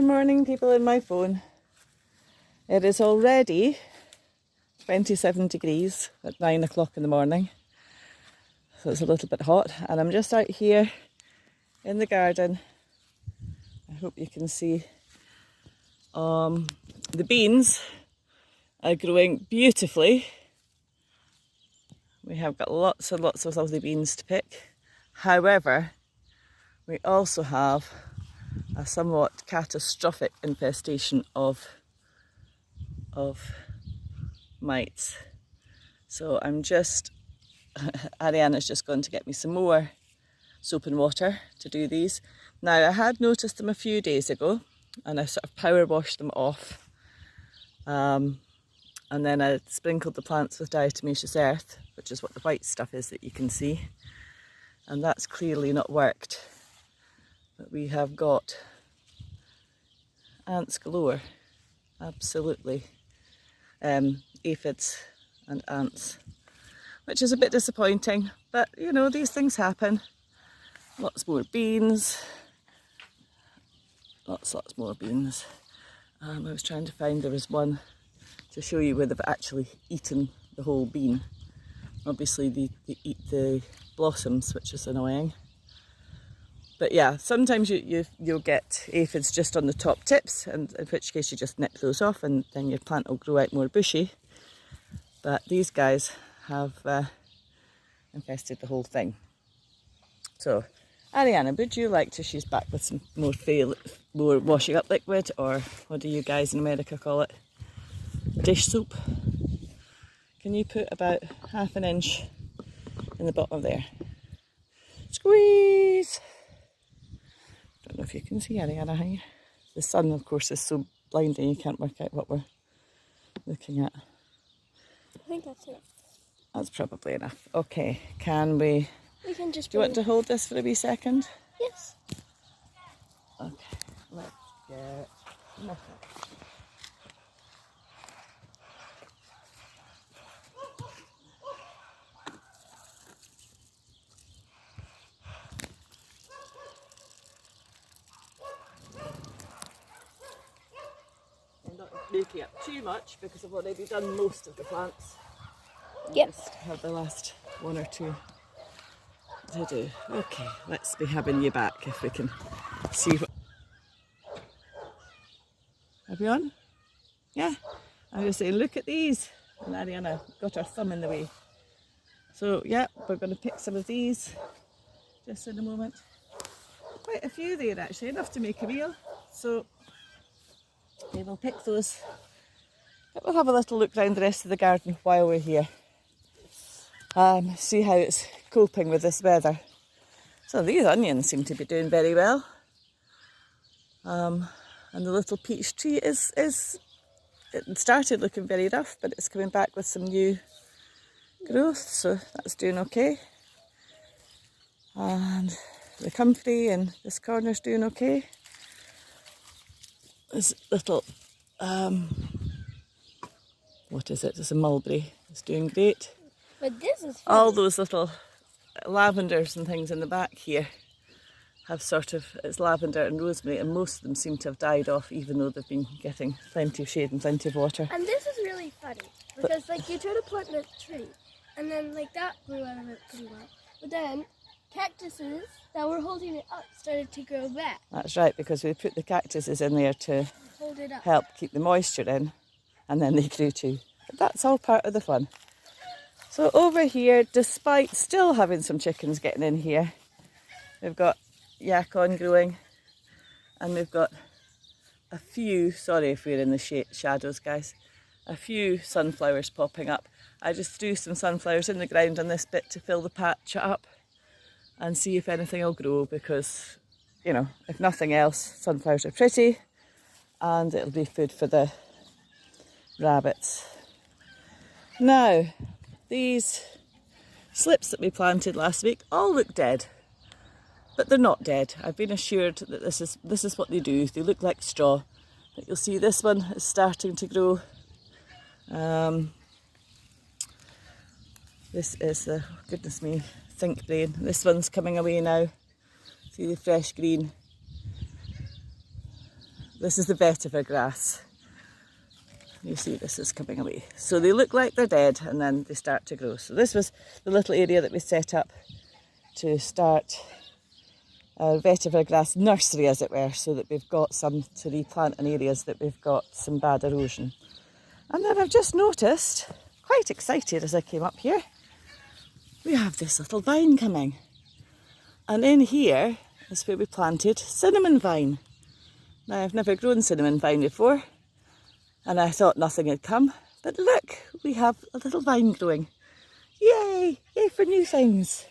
Good morning, people in my phone. It is already 27 degrees at 9 o'clock in the morning, so it's a little bit hot, and I'm just out here in the garden. I hope you can see the beans are growing beautifully. We have got lots and lots of lovely beans to pick. However, we also have a somewhat catastrophic infestation of mites. So I'm just, Ariana's just gone to get me some more soap and water to do these. Now, I had noticed them a few days ago and I sort of power washed them off. And then I sprinkled the plants with diatomaceous earth, which is what the white stuff is that you can see. And that's clearly not worked. But we have got ants galore, absolutely. Aphids and ants, which is a bit disappointing, but you know, these things happen. Lots more beans, lots more beans. I was trying to find, there was one to show you where they've actually eaten the whole bean. Obviously they eat the blossoms, which is annoying. But yeah, sometimes you'll get aphids just on the top tips, and in which case you just nip those off and then your plant will grow out more bushy. But these guys have infested the whole thing. So, Ariana, would you like to, she's back with some more washing up liquid, or what do you guys in America call it? Dish soap. Can you put about ½ an inch in the bottom there? Squeeze! Don't know if you can see Ariana here. The sun, of course, is so blinding you can't work out what we're looking at. I think that's enough. That's probably enough. Okay, can we... We can just... Do you want to hold this for a wee second? Yes. Okay, let's get nothing. Making up too much because I've already done most of the plants. Yep. Just have the last one or two to do. Okay, let's be having you back if we can see what. Are we on? Yeah. I was saying, look at these. And Ariana got her thumb in the way. So yeah, we're going to pick some of these just in a moment. Quite a few there actually, enough to make a meal. So we will pick those, but we'll have a little look around the rest of the garden while we're here. See how it's coping with this weather. So these onions seem to be doing very well. And the little peach tree it started looking very rough, but it's coming back with some new growth, so that's doing okay. And the comfrey in this corner's doing okay. This little, what is it? It's a mulberry. It's doing great. But this is funny. All those little lavenders and things in the back here have sort of, it's lavender and rosemary, and most of them seem to have died off even though they've been getting plenty of shade and plenty of water. And this is really funny because like you try to plant a tree and then like that grew out of it pretty well. But then cactuses that were holding it up started to grow back. That's right, because we put the cactuses in there to Hold it up. help keep the moisture in, and then they grew too. But that's all part of the fun. So over here, despite still having some chickens getting in here, we've got yacon growing, and we've got a few, sorry if we're in the shadows guys, a few sunflowers popping up. I just threw some sunflowers in the ground on this bit to fill the patch up and see if anything will grow, because, you know, if nothing else, sunflowers are pretty and it'll be food for the rabbits. Now, these slips that we planted last week all look dead, but they're not dead. I've been assured that this is what they do. They look like straw. But you'll see this one is starting to grow. This is the, goodness me, think brain. This one's coming away now. See the fresh green. This is the vetiver grass. You see this is coming away. So they look like they're dead and then they start to grow. So this was the little area that we set up to start a vetiver grass nursery, as it were, so that we've got some to replant in areas that we've got some bad erosion. And then I've just noticed, quite excited as I came up here, we have this little vine coming. And in here is where we planted cinnamon vine. Now, I've never grown cinnamon vine before, and I thought nothing had come. But look, we have a little vine growing. Yay! Yay for new things.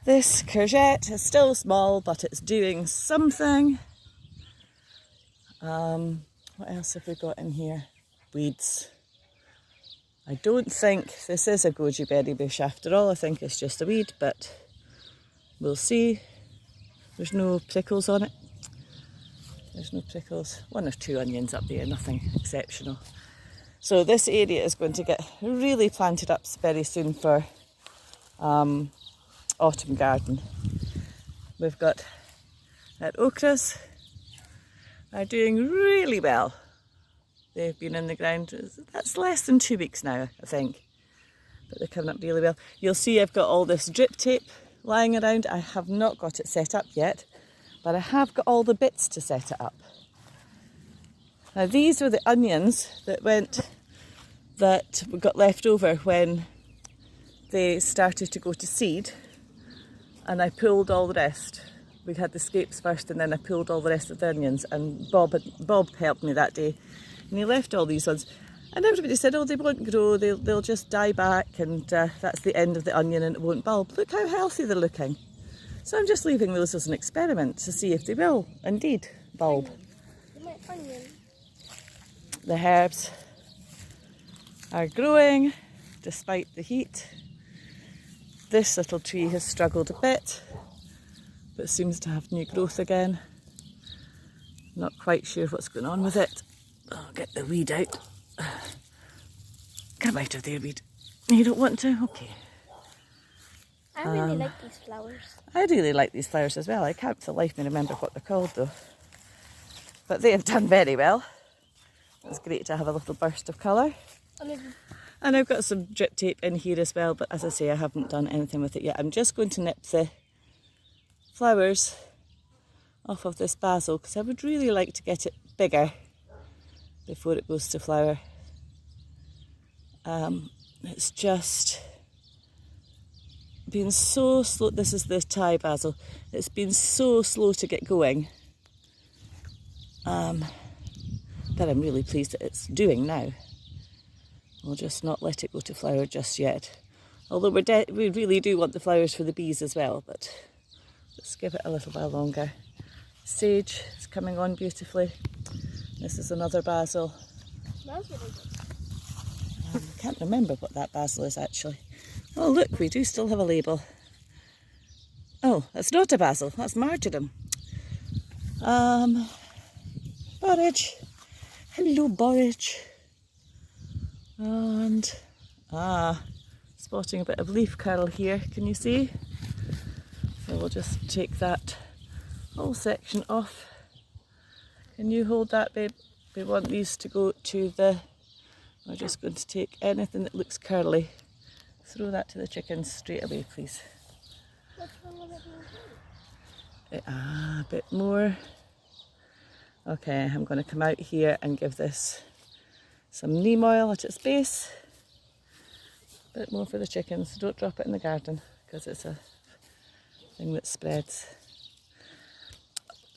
This courgette is still small, but it's doing something. What else have we got in here? Weeds. I don't think this is a goji berry bush after all. I think it's just a weed, but we'll see. There's no prickles on it. There's no prickles. 1 or 2 onions up there, nothing exceptional. So this area is going to get really planted up very soon for autumn garden. We've got our okras are doing really well. They've been in the ground, that's less than 2 weeks now, I think. But they're coming up really well. You'll see I've got all this drip tape lying around. I have not got it set up yet, but I have got all the bits to set it up. Now these were the onions that got left over when they started to go to seed, and I pulled all the rest. We had the scapes first and then I pulled all the rest of the onions, and Bob helped me that day. And he left all these ones. And everybody said, oh, they won't grow, they'll just die back, and that's the end of the onion and it won't bulb. Look how healthy they're looking. So I'm just leaving those as an experiment to see if they will indeed bulb. The herbs are growing despite the heat. This little tree has struggled a bit, but seems to have new growth again. Not quite sure what's going on with it. I'll get the weed out. Come out of there, weed. You don't want to? Okay. I really like these flowers. I really like these flowers as well. I can't for the life of me remember what they're called though. But they have done very well. It's great to have a little burst of colour. And I've got some drip tape in here as well, but as I say, I haven't done anything with it yet. I'm just going to nip the flowers off of this basil because I would really like to get it bigger before it goes to flower. It's just been so slow. This is the Thai basil. It's been so slow to get going that I'm really pleased that it's doing now. We'll just not let it go to flower just yet. Although we really do want the flowers for the bees as well, but let's give it a little while longer. Sage is coming on beautifully. This is another basil. Smells really good. I can't remember what that basil is actually. Oh look, we do still have a label. Oh, that's not a basil, that's marjoram. Borage. Hello, borage. And, spotting a bit of leaf curl here, can you see? So we'll just take that whole section off. Can you hold that, babe? We want these to go to the... We're just going to take anything that looks curly. Throw that to the chickens straight away, please. A bit more. Okay, I'm going to come out here and give this some neem oil at its base. A bit more for the chickens. Don't drop it in the garden because it's a thing that spreads.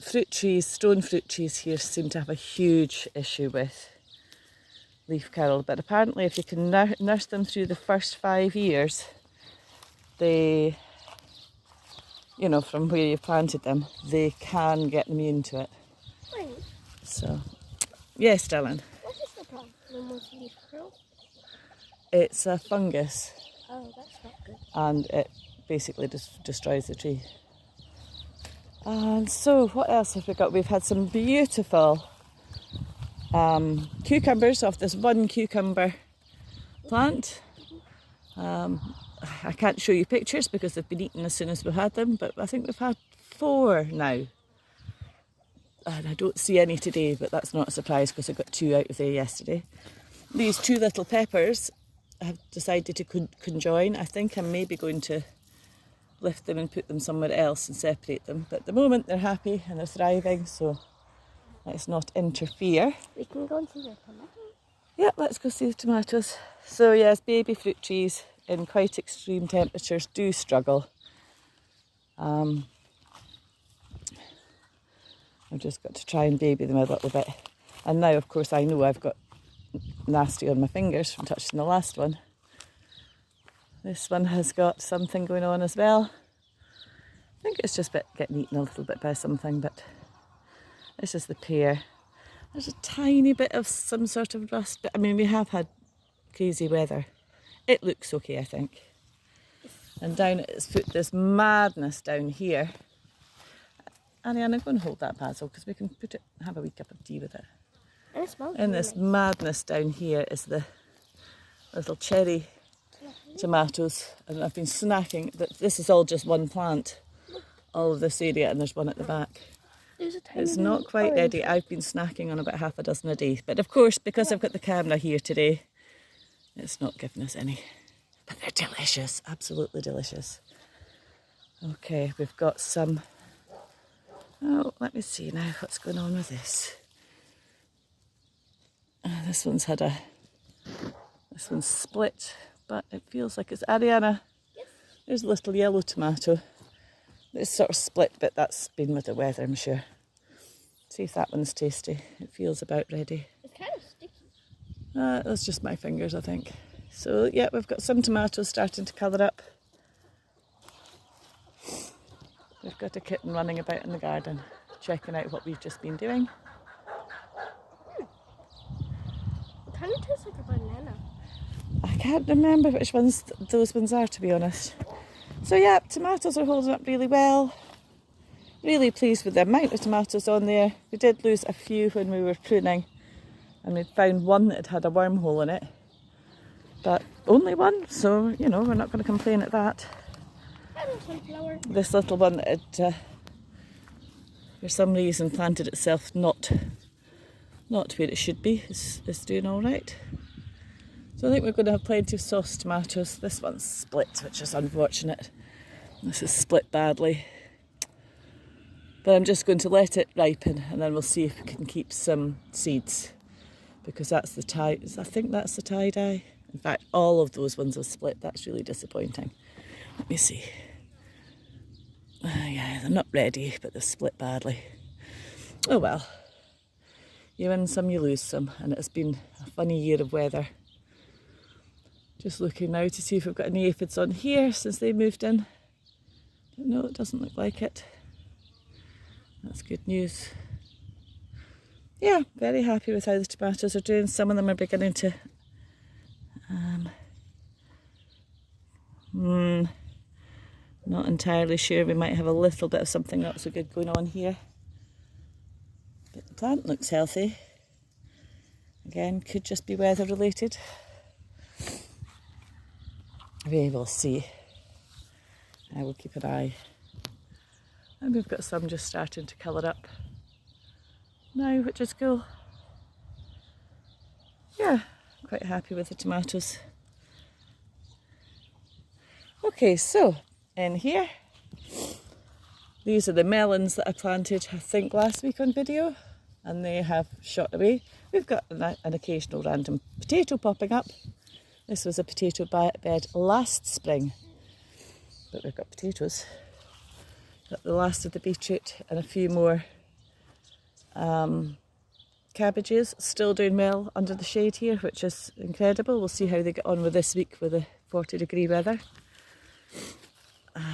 Fruit trees, stone fruit trees here seem to have a huge issue with leaf curl, but apparently if you can nurse them through the first 5 years, they, you know, from where you planted them, they can get immune to it. Wait. So, yes, darling. What is the problem with leaf curl? It's a fungus. Oh, that's not good. And it basically destroys the tree. And so, what else have we got? We've had some beautiful cucumbers off this one cucumber plant. I can't show you pictures because they've been eaten as soon as we had them, but I think we've had 4 now. and I don't see any today, but that's not a surprise because I got 2 out of there yesterday. These 2 little peppers have decided to conjoin. I think I'm maybe going to lift them and put them somewhere else and separate them. But at the moment they're happy and they're thriving, so let's not interfere. We can go and see the tomatoes. Yeah, let's go see the tomatoes. So yes, baby fruit trees in quite extreme temperatures do struggle. I've just got to try and baby them a little bit. And now, of course, I know I've got nasty on my fingers from touching the last one. This one has got something going on as well. I think it's just getting eaten a little bit by something, but this is the pear. There's a tiny bit of some sort of rust, but I mean, we have had crazy weather. It looks okay, I think. And down at its foot, there's madness down here. Ariana, go and hold that basil because we can put it, have a wee cup of tea with it. And it smells And really this nice. madness down here is the little cherry tomatoes, and I've been snacking. This is all just one plant, all of this area, and there's one at the back. There's a tiny It's bit not of quite orange. ready. I've been snacking on about half a dozen a day, but of course, because I've got the camera here today, it's not giving us any. But they're delicious, absolutely delicious. Okay, we've got some. Oh, let me see now what's going on with this. This one's split, but it feels like it's Ariana. Yes. There's a little yellow tomato. It's sort of split, but that's been with the weather, I'm sure. See if that one's tasty. It feels about ready. It's kind of sticky. That's just my fingers, I think. So yeah, we've got some tomatoes starting to colour up. We've got a kitten running about in the garden, checking out what we've just been doing. It kind of tastes like a banana. I can't remember which ones those ones are, to be honest. So yeah, tomatoes are holding up really well. Really pleased with the amount of tomatoes on there. We did lose a few when we were pruning, and we found one that had a wormhole in it. But only one, so you know, we're not going to complain at that. And sunflower. This little one that had, for some reason, planted itself not where it should be, is doing all right. So I think we're going to have plenty of sauce tomatoes. This one's split, which is unfortunate. This is split badly. But I'm just going to let it ripen, and then we'll see if we can keep some seeds, because that's the tie. I think that's the tie-dye. In fact, all of those ones are split. That's really disappointing. Let me see. Yeah, they're not ready, but they're split badly. Oh well. You win some, you lose some, and it's been a funny year of weather. Just looking now to see if we've got any aphids on here since they moved in. But no, it doesn't look like it. That's good news. Yeah, very happy with how the tomatoes are doing. Some of them are beginning to not entirely sure. We might have a little bit of something not so good going on here. But the plant looks healthy. Again, could just be weather related. We will see. I will keep an eye. And we've got some just starting to colour up now, which is cool. Yeah, quite happy with the tomatoes. Okay, so in here, these are the melons that I planted, I think, last week on video, and they have shot away. We've got an occasional random potato popping up. This was a potato bed last spring, but we've got potatoes. Got the last of the beetroot and a few more cabbages. Still doing well under the shade here, which is incredible. We'll see how they get on with this week with the 40-degree weather.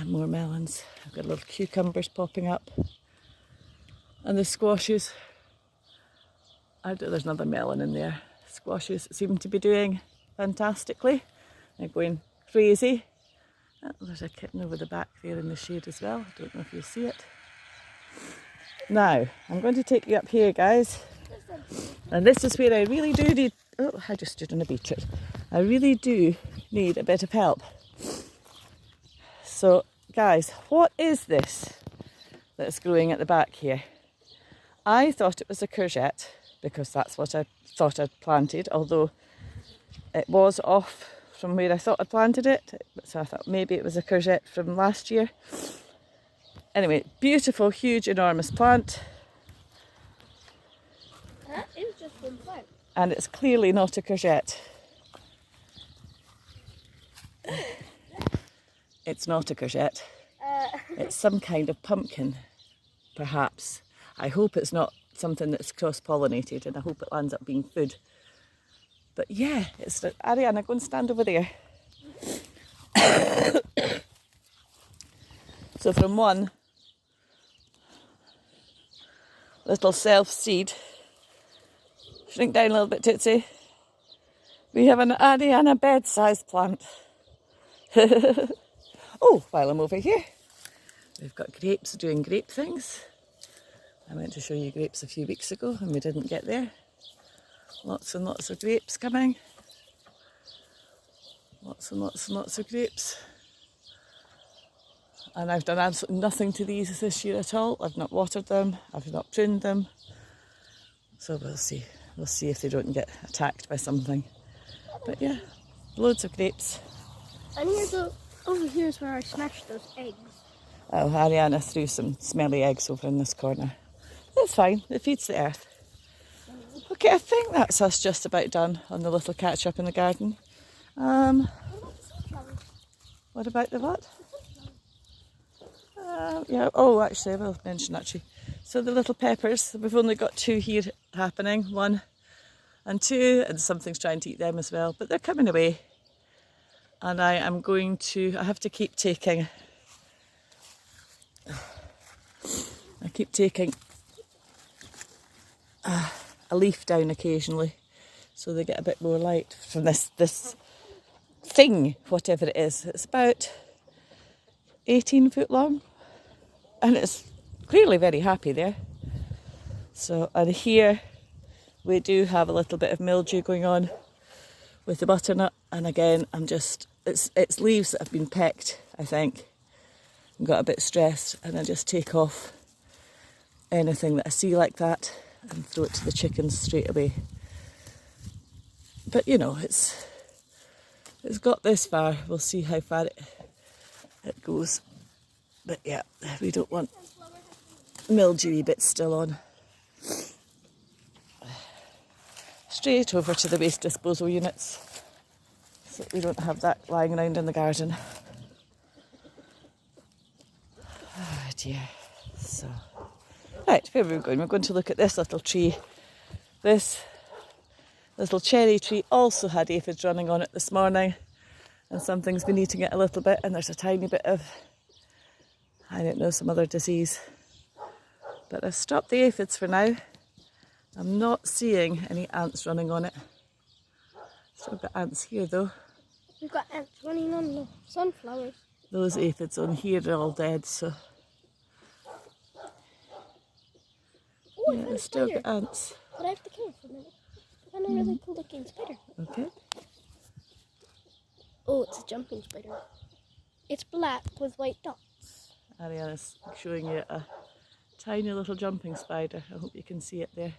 More melons. I've got little cucumbers popping up. And the squashes. There's another melon in there. Squashes seem to be doing fantastically. They're going crazy. Oh, there's a kitten over the back there in the shade as well. I don't know if you'll see it. Now, I'm going to take you up here, guys. And this is where I really do need... Oh, I just stood on a beetroot. I really do need a bit of help. So, guys, what is this that's growing at the back here? I thought it was a courgette because that's what I thought I'd planted, although it was off from where I thought I'd planted it. So I thought maybe it was a courgette from last year. Anyway, beautiful, huge, enormous plant. That is just one plant. And it's clearly not a courgette. It's not a courgette. It's some kind of pumpkin, perhaps. I hope it's not something that's cross-pollinated, and I hope it ends up being food. But yeah, it's Ariana, go and stand over there. So from one little self-seed, shrink down a little bit, Tootsie, we have an Ariana bed-sized plant. Oh, while I'm over here, we've got grapes doing grape things. I went to show you grapes a few weeks ago and we didn't get there. Lots and lots of grapes coming. Lots and lots and lots of grapes. And I've done absolutely nothing to these this year at all. I've not watered them, I've not pruned them. So we'll see. We'll see if they don't get attacked by something. But yeah, loads of grapes. And over here is where I smashed those eggs. Oh, Ariana threw some smelly eggs over in this corner. It's fine, it feeds the earth. Okay, I think that's us just about done on the little catch up in the garden. What about the what? Yeah, oh actually I will mention actually. So the little peppers, we've only got 2 here happening, 1 and 2, and something's trying to eat them as well, but they're coming away. And I have to keep taking, a leaf down occasionally so they get a bit more light from this thing, whatever it is. It's about 18 foot long and it's clearly very happy there. So, and here we do have a little bit of mildew going on with the butternut, and again it's leaves that have been pecked, I think, and got a bit stressed, and I just take off anything that I see like that and throw it to the chickens straight away. But you know, it's got this far. We'll see how far it goes. But yeah, we don't want mildewy bits still on. Straight over to the waste disposal units so we don't have that lying around in the garden. Oh dear. So, right, where are we going? We're going to look at this little tree. This little cherry tree also had aphids running on it this morning, and something's been eating it a little bit, and there's a tiny bit of, I don't know, some other disease. But I've stopped the aphids for now. I'm not seeing any ants running on it. Still got ants here though. We've got ants running on the sunflowers. Those aphids on here are all dead, so Oh, yeah, there's still got ants. But I have to kill it for a minute. I found a really cool looking spider. Okay. Oh, it's a jumping spider. It's black with white dots. Ariana's showing you a tiny little jumping spider. I hope you can see it there.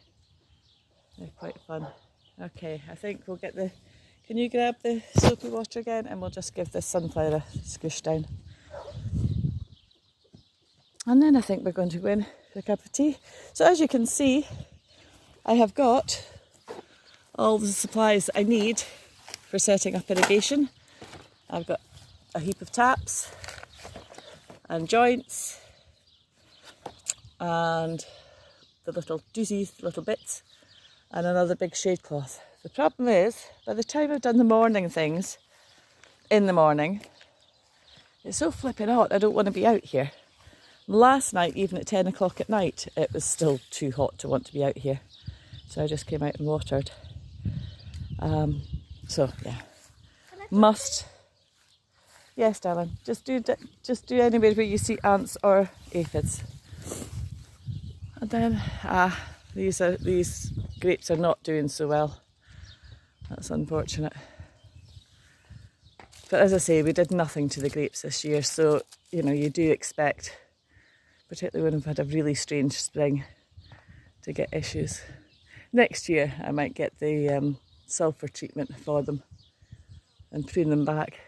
They're quite fun. Okay, I think we'll get can you grab the soapy water again, and we'll just give this sunflower a squish down. And then I think we're going to go in for a cup of tea. So as you can see, I have got all the supplies I need for setting up irrigation. I've got a heap of taps and joints and the little doozies, little bits, and another big shade cloth. The problem is, by the time I've done the morning things in the morning, it's so flipping hot, I don't want to be out here. Last night, even at 10 o'clock at night, it was still too hot to want to be out here. So I just came out and watered. So yeah, must. Yes, darling. Just do anywhere where you see ants or aphids. And then these grapes are not doing so well. That's unfortunate. But as I say, we did nothing to the grapes this year, so you know you do expect, particularly when we've had a really strange spring, to get issues. Next year I might get the sulphur treatment for them and prune them back.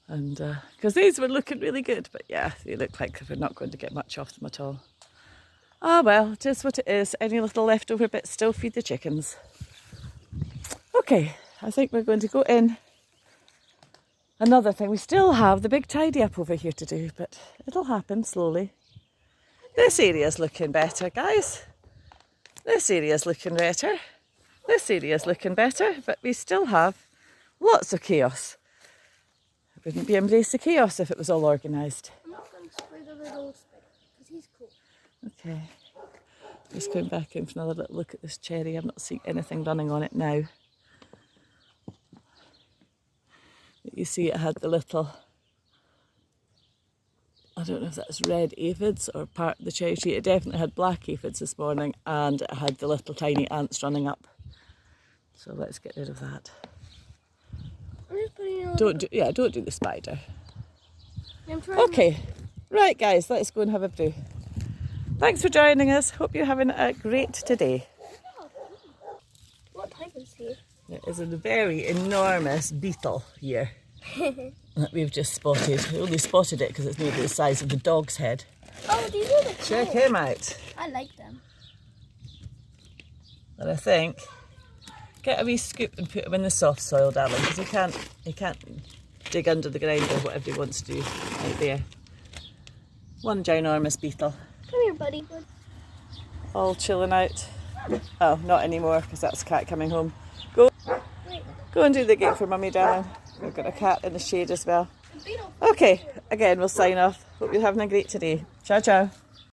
And because these were looking really good, but yeah, they look like we're not going to get much off them at all. Ah well, just what it is. Any little leftover bits still feed the chickens. Okay, I think we're going to go in. Another thing, we still have the big tidy up over here to do, but it'll happen slowly. This area's looking better, guys. This area's looking better. This area's looking better, but we still have lots of chaos. It wouldn't be embrace the chaos if it was all organised. I'm not going to spray the little spider because he's cool. Okay, just going back in for another little look at this cherry. I'm not seeing anything running on it now. You see it had the little, I don't know if that's red aphids or part of the cherry tree. It definitely had black aphids this morning, and it had the little tiny ants running up. So let's get rid of that. I'm just putting it on. Don't do the spider. I'm trying. Okay, right guys, let's go and have a brew. Thanks for joining us. Hope you're having a great today. What type is he? There is a very enormous beetle here that we've just spotted. We only spotted it because it's nearly the size of the dog's head. Oh, these are the Check cool. him out. I like them. And I think, get a wee scoop and put him in the soft soil, darling, because he can't dig under the ground or whatever he wants to do out there. One ginormous beetle. Come here, buddy. All chilling out. Oh, not anymore, because that's cat coming home. Go and do the gate for Mummy, darling. We've got a cat in the shade as well. Okay, again, we'll sign off. Hope you're having a great day. Ciao, ciao.